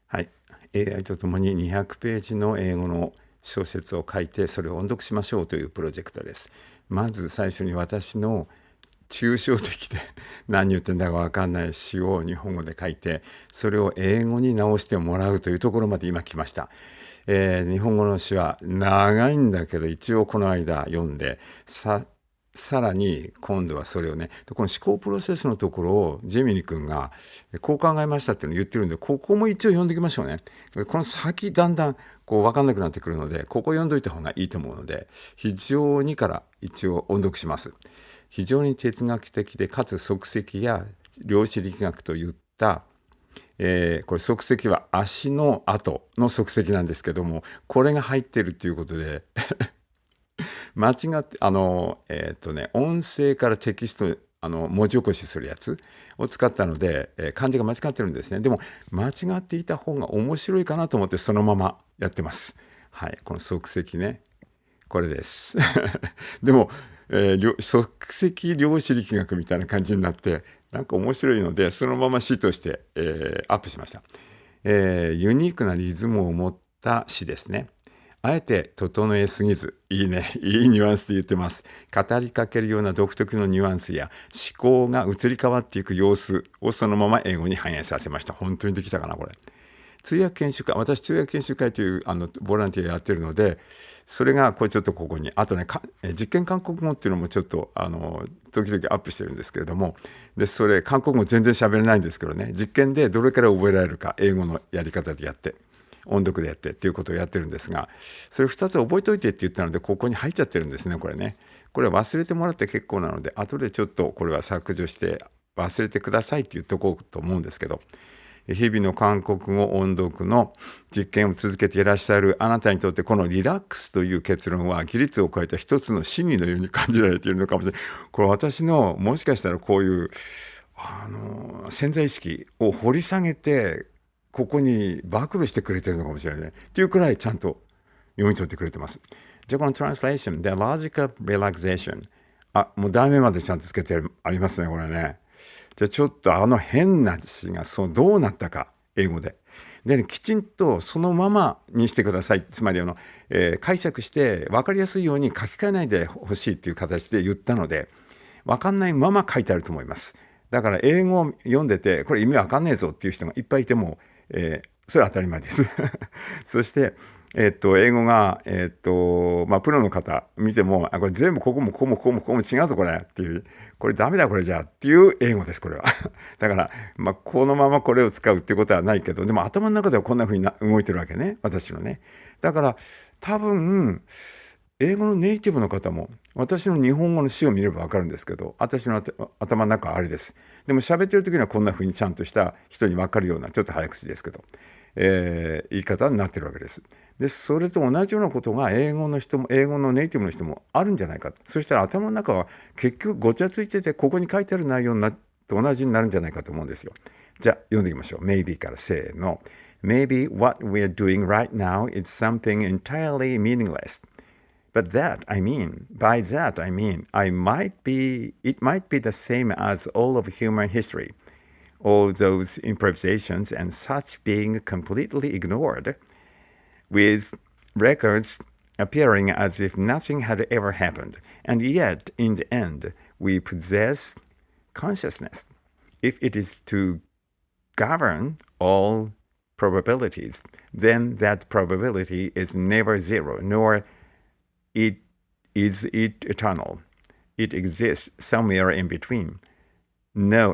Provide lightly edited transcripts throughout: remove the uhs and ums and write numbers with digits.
はい。AI とともに200ページの英語の小説を書いて、それを音読しましょうというプロジェクトです。まず最初に私の抽象的で何言ってんだか分かんない詩を日本語で書いて、それを英語に直してもらうというところまで今来ました。日本語の詩は長いんだけど、一応この間読んで、さらに今度はそれをね、この思考プロセスのところをジェミニ君がこう考えましたっていうのを言ってるんで、ここも一応読んでいきましょうね。この先だんだんこう分かんなくなってくるので、ここ読んどいた方がいいと思うので、非常にから一応音読します。非常に哲学的で、かつ即席や量子力学といった、これ即席は足の跡の即席なんですけども、これが入ってるっていうことで間違って音声からテキスト文字起こしするやつを使ったので、漢字が間違ってるんですね。でも間違っていた方が面白いかなと思ってそのままやってます。はい、この即席ね、これですでも、即席量子力学みたいな感じになってなんか面白いので、そのまま詩として、アップしました。ユニークなリズムを持った詩ですね。あえて整えすぎず、いいね、いいニュアンスで言ってます。語りかけるような独特のニュアンスや思考が移り変わっていく様子をそのまま英語に反映させました。本当にできたかな、これ。通訳研修会、私通訳研修会というボランティアやってるので、それがこれちょっとここに、あとね、実験韓国語っていうのもちょっと時々アップしてるんですけれども、でそれ韓国語全然喋れないんですけどね、実験でどれから覚えられるか、英語のやり方でやって。音読でやってっていうことをやってるんですが、それ2つ覚えといてって言ったのでここに入っちゃってるんですね、これね。これは忘れてもらって結構なので、後でちょっとこれは削除して忘れてくださいって言っとこうと思うんですけど、日々の韓国語音読の実験を続けていらっしゃるあなたにとって、このリラックスという結論は規律を超えた一つの真理のように感じられているのかもしれない。これ私のもしかしたらこういう潜在意識を掘り下げてここに暴露してくれてるのかもしれないねっていうくらいちゃんと読み取ってくれてます。じゃあこの translation The Logical Relaxation、 もう題名までちゃんとつけてありますね、これね。じゃあちょっと変な詞がどうなったか英語でね、きちんとそのままにしてください。つまり解釈して分かりやすいように書き換えないでほしいっていう形で言ったので、分かんないまま書いてあると思います。だから英語を読んでてこれ意味分かんねえぞっていう人がいっぱいいても、それは当たり前ですそして、英語が、プロの方見ても、これ全部ここもここもここもここも違うぞこれっていう、これダメだこれじゃっていう英語です、これはだから、このままこれを使うっていうことはないけど、でも頭の中ではこんな風に動いてるわけね、私のね。だから多分英語のネイティブの方も私の日本語の詩を見れば分かるんですけど、私の頭の中はあれです。でも喋ってる時にはこんな風にちゃんとした人に分かるような、ちょっと早口ですけど、言い方になってるわけです。でそれと同じようなことが英語の人も、英語のネイティブの人もあるんじゃないか。そしたら頭の中は結局ごちゃついてて、ここに書いてある内容と同じになるんじゃないかと思うんですよ。じゃあ読んでいきましょう。 Maybe からせーの。 Maybe what we're doing right now is something entirely meaningless. But by that I mean, it might be the same as all of human history, all those improvisations and such being completely ignored, with records appearing as if nothing had ever happened. And yet, in the end, we possess consciousness. If it is to govern all probabilities, then that probability is never zero, nor is it eternal. It exists somewhere in between. No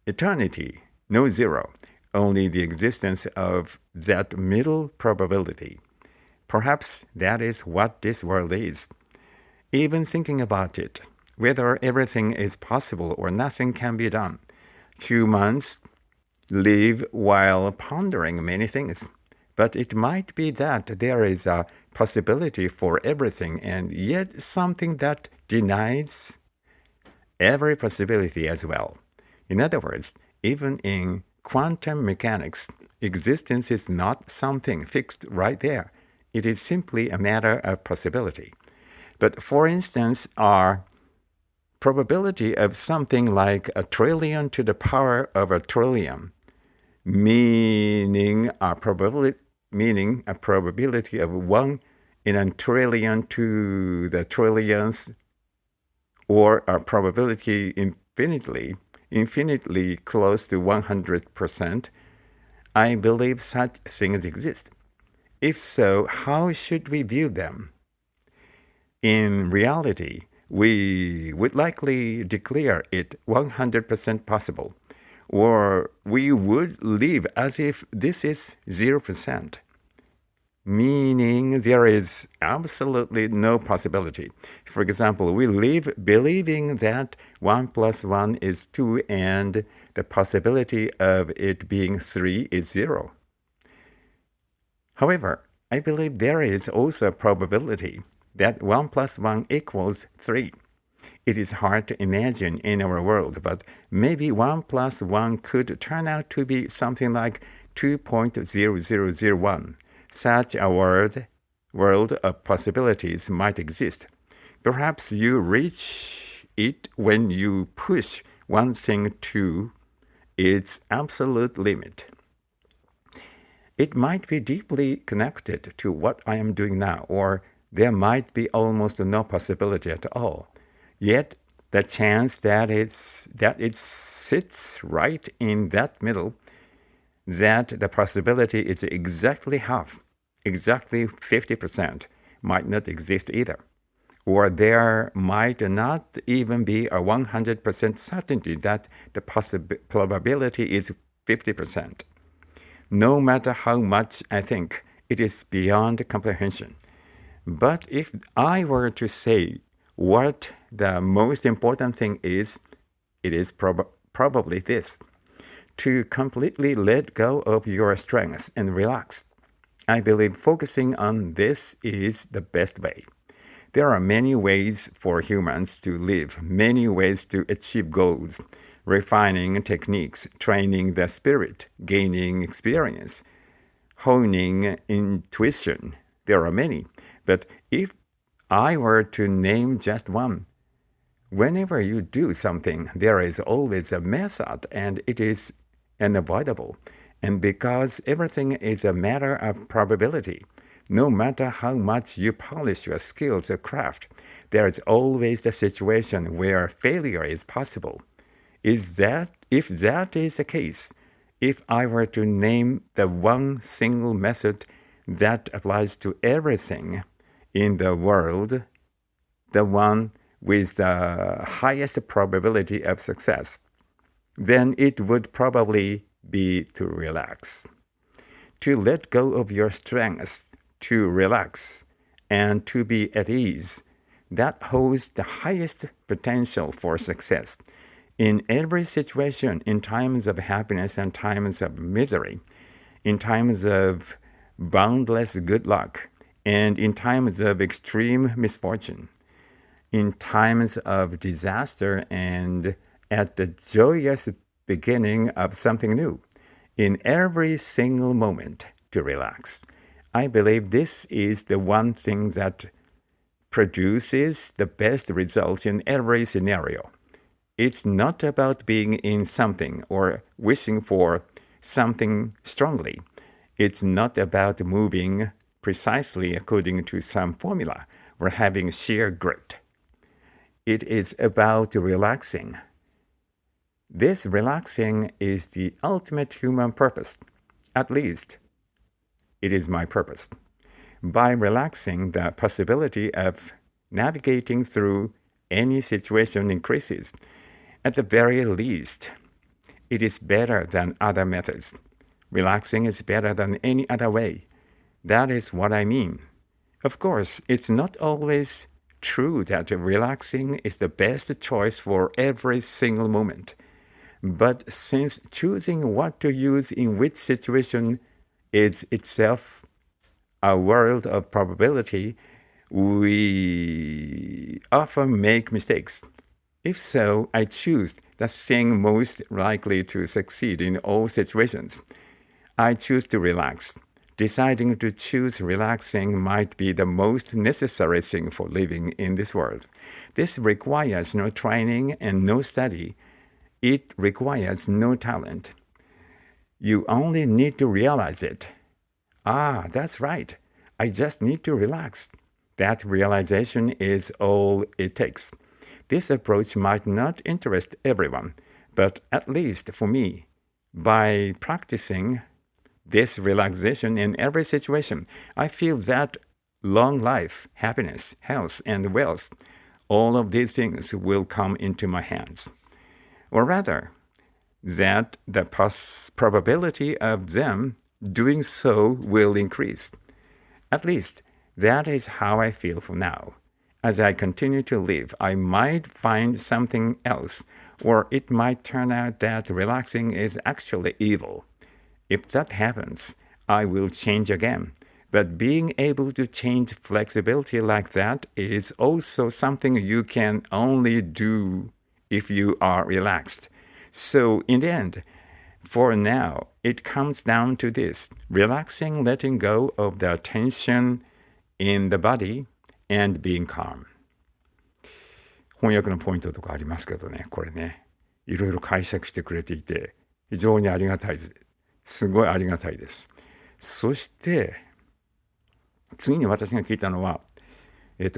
eternity, no zero, only the existence of that middle probability. Perhaps that is what this world is. Even thinking about it, whether everything is possible or nothing can be done, humans live while pondering many things. But it might be that there is a possibility for everything and yet something that denies every possibility as well. In other words, even in quantum mechanics, existence is not something fixed right there. It is simply a matter of possibility. But for instance, our probability of something like 1 trillion to the power of 1 trillion meaning a probability of 1 in a trillion to the trillions, or a probability infinitely close to 100%, I believe such things exist. If so, how should we view them? In reality, we would likely declare it 100% possible, or we would live as if this is 0%, meaning there is absolutely no possibility. For example, we live believing that 1 plus 1 is 2 and the possibility of it being 3 is 0. However, I believe there is also a probability that 1 plus 1 equals 3. It is hard to imagine in our world, but maybe 1 plus 1 could turn out to be something like 2.0001. Such a world of possibilities might exist. Perhaps you reach it when you push one thing to its absolute limit. It might be deeply connected to what I am doing now, or there might be almost no possibility at all. Yet, the chance that it sits right in that middle, that the possibility is exactly half, exactly 50%, might not exist either. Or there might not even be a 100% certainty that the probability is 50%. No matter how much I think, it is beyond comprehension. But if I were to say what the most important thing is, it is probably this: to completely let go of your strengths and relax. I believe focusing on this is the best way. There are many ways for humans to live, many ways to achieve goals, refining techniques, training the spirit, gaining experience, honing intuition. There are many. But if I were to name just one, whenever you do something, there is always a method, and it is unavoidable. And because everything is a matter of probability, no matter how much you polish your skills or craft, there is always the situation where failure is possible. If that is the case, if I were to name the one single method that applies to everything in the world, the one with the highest probability of success, then it would probably be to relax. To let go of your strengths, to relax, and to be at ease, that holds the highest potential for success. In every situation, in times of happiness and times of misery, in times of boundless good luck, and in times of extreme misfortune, in times of disaster and at the joyous beginning of something new, in every single moment, to relax. I believe this is the one thing that produces the best results in every scenario. It's not about being in something or wishing for something strongly. It's not about moving precisely according to some formula or having sheer grit. It is about relaxing. This relaxing is the ultimate human purpose. At least, it is my purpose. By relaxing, the possibility of navigating through any situation increases. At the very least, it is better than other methods. Relaxing is better than any other way. That is what I mean. Of course, it's not always true that relaxing is the best choice for every single moment. But since choosing what to use in which situation is itself a world of probability, we often make mistakes. If so, I choose the thing most likely to succeed in all situations. I choose to relax. Deciding to choose relaxing might be the most necessary thing for living in this world. This requires no training and no study. It requires no talent. You only need to realize it. Ah, that's right. I just need to relax. That realization is all it takes. This approach might not interest everyone, but at least for me, by practicing this relaxation in every situation, I feel that long life, happiness, health, and wealth, all of these things will come into my hands. Or rather, that the probability of them doing so will increase. At least, that is how I feel for now. As I continue to live, I might find something else, or it might turn out that relaxing is actually evil. If that happens, I will change again. But being able to change flexibility like that is also something you can only do if you are relaxed. So in the end, for now, it comes down to this: relaxing, letting go of the tension in the body and being calm. 翻訳のポイントとかありますけどね、これね、いろいろ解釈してくれていて、非常にありがたいです。すごいありがたいです。そして、次に私が聞いたのは、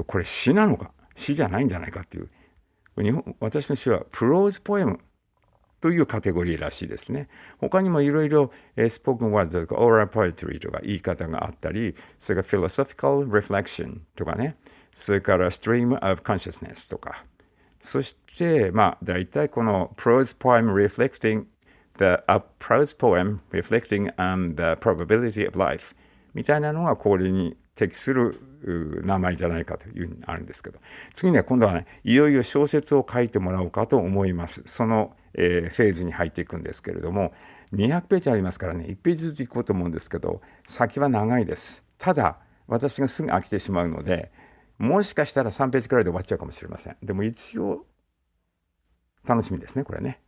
これ詩なのか、詩じゃないんじゃないかっていう、私の詩はプローズポエムというカテゴリーらしいですね。他にもいろいろスポークンワードとかオーラルポエトリーとか言い方があったり、それからフィロソフィカルリフレクションとかね、それからストリームオブコンシャスネスとか、そして大体このprose poem reflecting a prose poem reflecting on the probability of life みたいなのがこれに適する名前じゃないかというふうにあるんですけど、次ね、今度はね、いよいよ小説を書いてもらおうかと思います。そのフェーズに入っていくんですけれども、200ページありますからね、1ページずついこうと思うんですけど、先は長いです。ただ私がすぐ飽きてしまうので、もしかしたら3ページくらいで終わっちゃうかもしれません。でも一応楽しみですね、これね。